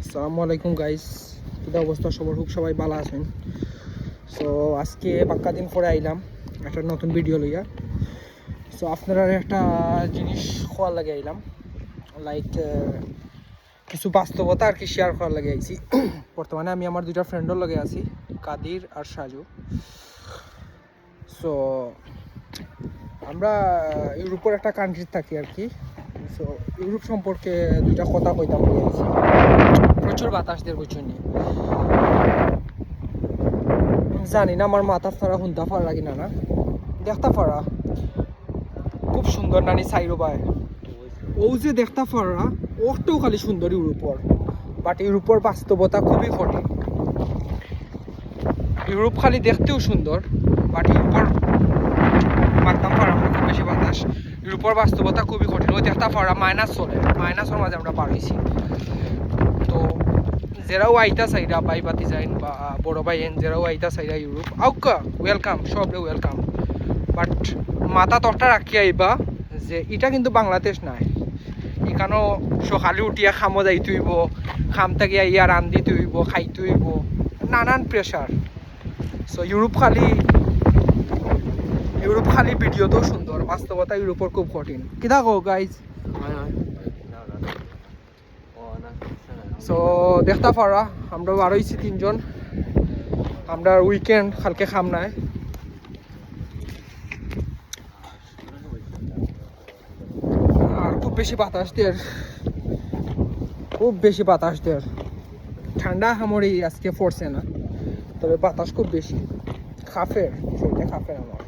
আসসালামু আলাইকুম গাইস, কি অবস্থা সবার? হোক সবাই ভালো আছেন। সো আজকে পাক্কা দিন পরে আইলাম একটা নতুন ভিডিও লইয়া। সো আপনারা একটা জিনিস খোয়ার লাগে আইলাম, লাইক কিছু বাস্তবতা আর কি শেয়ার করার লাগে আইছি। বর্তমানে আমি আমার দুইটা ফ্রেন্ডের লগে আছি, কাদির আর সাজু। সো আমরা ইউরোপের একটা কান্ট্রি থাকি আর কি। সো ইউরোপ সম্পর্কে দুইটা কথা কইতাম বলে আইছি। প্রচুর বাতাস দিয়ে বুঝছেন, জানি না আমার মাথা ফাড়া হুন্তা ফাড়া লাগি না দেখতা ফাড়া খুব সুন্দর নানি সাইরো বাই ও যে দেখতা ফাড়া ওটাও খালি সুন্দর ইউরোপর, বাট ইউরোপর বাস্তবতা খুবই কঠিন। ইউরোপ খালি দেখতেও সুন্দর, বাট ইউরোপর মারতাম ফাড়া আমরা খুব বেশি বাতাস। ইউরোপর বাস্তবতা খুবই কঠিন। ওই দেখতা ফাড়া মাইনাস চলে, মাইনাসের মাঝে আমরা পার হয়েছি। তো যেরাও আইতা চাইরা বাই বাতি যাইন বা বড় ভাই এন যেরাও আইতা চাইরা ইউরোপ আউকা ওয়েলকাম, সবরে ওয়েলকাম। বাট মাথা তরটা রাখি আইবা যে এটা কিন্তু বাংলাদেশ নাই। এখানেও সকালে উঠিয়া খামো যাইতে হইব, খাম থেকে ইয়া রান্ধিতে হইব, খাইতে হইব, নানান প্রেশার। সো ইউরোপ খালি ভিডিওতেও সুন্দর, বাস্তবতা ইউরোপর খুব কঠিন। কি দেখো গাইজ? সো দেখতা পারা আমরা বার হয়েছি তিনজন। আমরা উইকেন্ড কালকে খাম নাই। আর খুব বেশি বাতাস দের, খুব বেশি বাতাস দের। ঠান্ডা হামরি আজকে পড়ছে না, তবে বাতাস খুব বেশি। খাফের শরীরে খাফের আমার।